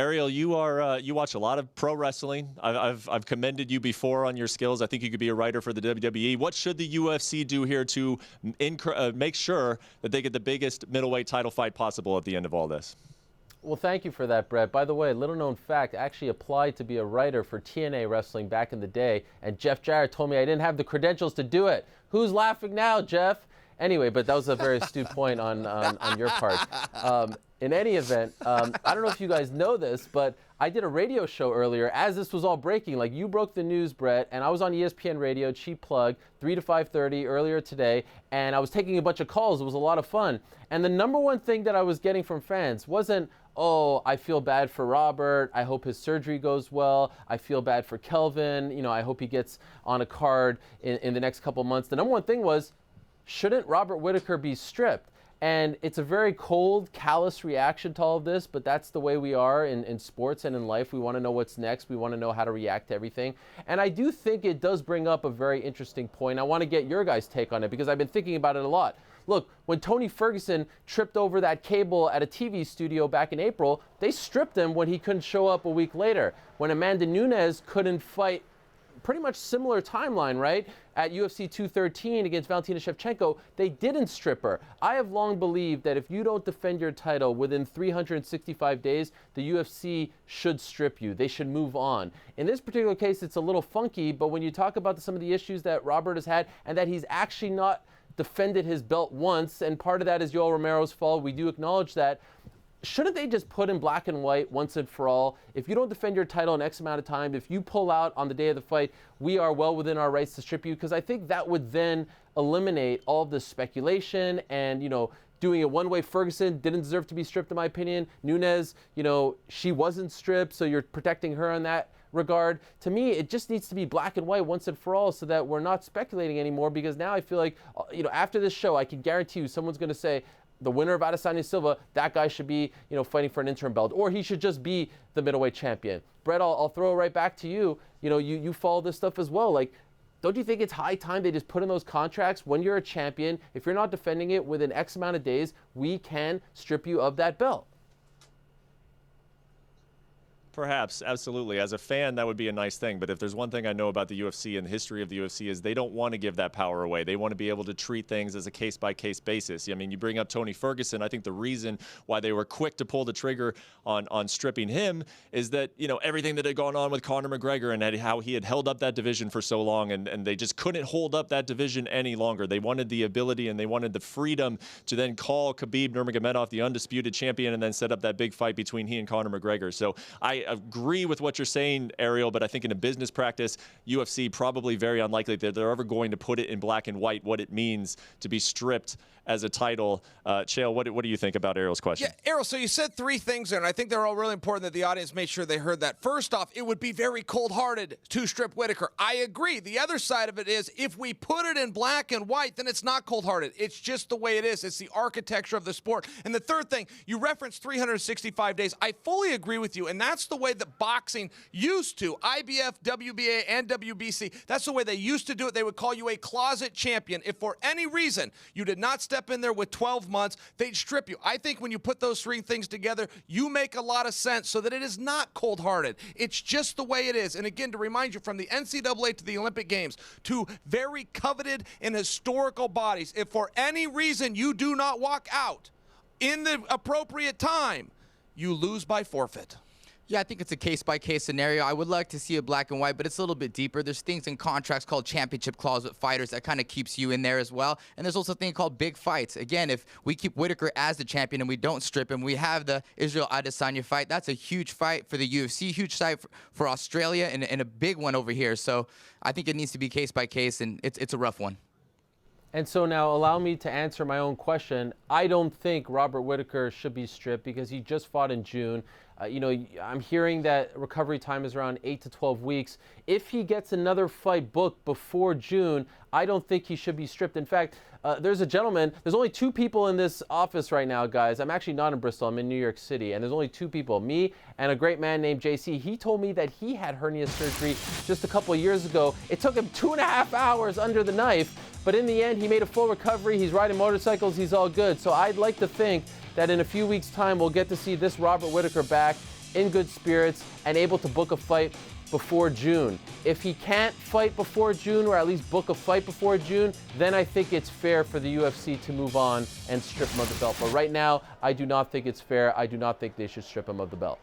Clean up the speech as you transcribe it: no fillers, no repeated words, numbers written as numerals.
Ariel, you watch a lot of pro wrestling. I've commended you before on your skills. I think you could be a writer for the WWE. What should the UFC do here to make sure that they get the biggest middleweight title fight possible at the end of all this? Well, thank you for that, Brett. By the way, little known fact, I actually applied to be a writer for TNA Wrestling back in the day, and Jeff Jarrett told me I didn't have the credentials to do it. Who's laughing now, Jeff? Anyway, but that was a very astute point on your part. In any event, I don't know if you guys know this, but I did a radio show earlier as this was all breaking. Like, you broke the news, Brett, and I was on ESPN Radio, cheap plug, 3 to 5:30 earlier today, and I was taking a bunch of calls. It was a lot of fun. And the number one thing that I was getting from fans wasn't, oh, I feel bad for Robert, I hope his surgery goes well, I feel bad for Kelvin, you know, I hope he gets on a card in the next couple months. The number one thing was, shouldn't Robert Whittaker be stripped? And it's a very cold, callous reaction to all of this, but that's the way we are in sports and in life. We want to know what's next. We want to know how to react to everything. And I do think it does bring up a very interesting point. I want to get your guys' take on it because I've been thinking about it a lot. Look, when Tony Ferguson tripped over that cable at a TV studio back in April, they stripped him when he couldn't show up a week later. When Amanda Nunes couldn't fight, pretty much similar timeline, right? At UFC 213 against Valentina Shevchenko, they didn't strip her. I have long believed that if you don't defend your title within 365 days, the UFC should strip you. They should move on. In this particular case, it's a little funky, but when you talk about some of the issues that Robert has had and that he's actually not defended his belt once, and part of that is Yoel Romero's fault, we do acknowledge that. Shouldn't they just put in black and white once and for all? If you don't defend your title in X amount of time, if you pull out on the day of the fight, we are well within our rights to strip you, because I think that would then eliminate all of the speculation and, you know, doing it one way. Ferguson didn't deserve to be stripped, in my opinion. Nunes, you know, she wasn't stripped, so you're protecting her in that regard. To me, it just needs to be black and white once and for all so that we're not speculating anymore, because now I feel like, you know, after this show, I can guarantee you someone's going to say, the winner of Adesanya Silva, that guy should be, you know, fighting for an interim belt, or he should just be the middleweight champion. Brett, I'll throw it right back to you. You know, you follow this stuff as well. Like, don't you think it's high time they just put in those contracts? When you're a champion, if you're not defending it within X amount of days, we can strip you of that belt. Perhaps, absolutely. As a fan, that would be a nice thing. But if there's one thing I know about the UFC and the history of the UFC is they don't want to give that power away. They want to be able to treat things as a case-by-case basis. I mean, you bring up Tony Ferguson. I think the reason why they were quick to pull the trigger on stripping him is that, you know, everything that had gone on with Conor McGregor and how he had held up that division for so long, and they just couldn't hold up that division any longer. They wanted the ability and they wanted the freedom to then call Khabib Nurmagomedov the undisputed champion and then set up that big fight between he and Conor McGregor. So I agree with what you're saying, Ariel, but I think in a business practice, UFC probably very unlikely that they're ever going to put it in black and white what it means to be stripped as a title. Chael, what do you think about Ariel's question? Yeah, Ariel, so you said three things there, and I think they're all really important that the audience made sure they heard that. First off, it would be very cold-hearted to strip Whittaker. I agree. The other side of it is if we put it in black and white, then it's not cold-hearted. It's just the way it is. It's the architecture of the sport. And the third thing, you referenced 365 days. I fully agree with you, and that's the way that boxing used to. IBF, WBA, and WBC, that's the way they used to do it. They would call you a closet champion. If for any reason you did not step in there with 12 months, they'd strip you. I think when you put those three things together, you make a lot of sense so that it is not cold-hearted. It's just the way it is. And again, to remind you, from the NCAA to the Olympic Games, to very coveted and historical bodies, if for any reason you do not walk out in the appropriate time, you lose by forfeit. Yeah, I think it's a case-by-case scenario. I would like to see a black and white, but it's a little bit deeper. There's things in contracts called championship clause with fighters that kind of keeps you in there as well. And there's also a thing called big fights. Again, if we keep Whittaker as the champion and we don't strip him, we have the Israel Adesanya fight. That's a huge fight for the UFC, huge fight for Australia, and a big one over here. So I think it needs to be case-by-case, and it's a rough one. And so now allow me to answer my own question. I don't think Robert Whittaker should be stripped because he just fought in June. You know, I'm hearing that recovery time is around 8 to 12 weeks. If he gets another fight booked before June, I don't think he should be stripped. In fact, there's a gentleman, there's only two people in this office right now, guys. I'm actually not in Bristol, I'm in New York City, and there's only two people, me and a great man named JC. He told me that he had hernia surgery just a couple of years ago. It took him 2.5 hours under the knife, but in the end, he made a full recovery. He's riding motorcycles, he's all good. So I'd like to think that in a few weeks' time, we'll get to see this Robert Whittaker back in good spirits, and able to book a fight before June. If he can't fight before June, or at least book a fight before June, then I think it's fair for the UFC to move on and strip him of the belt. But right now, I do not think it's fair. I do not think they should strip him of the belt.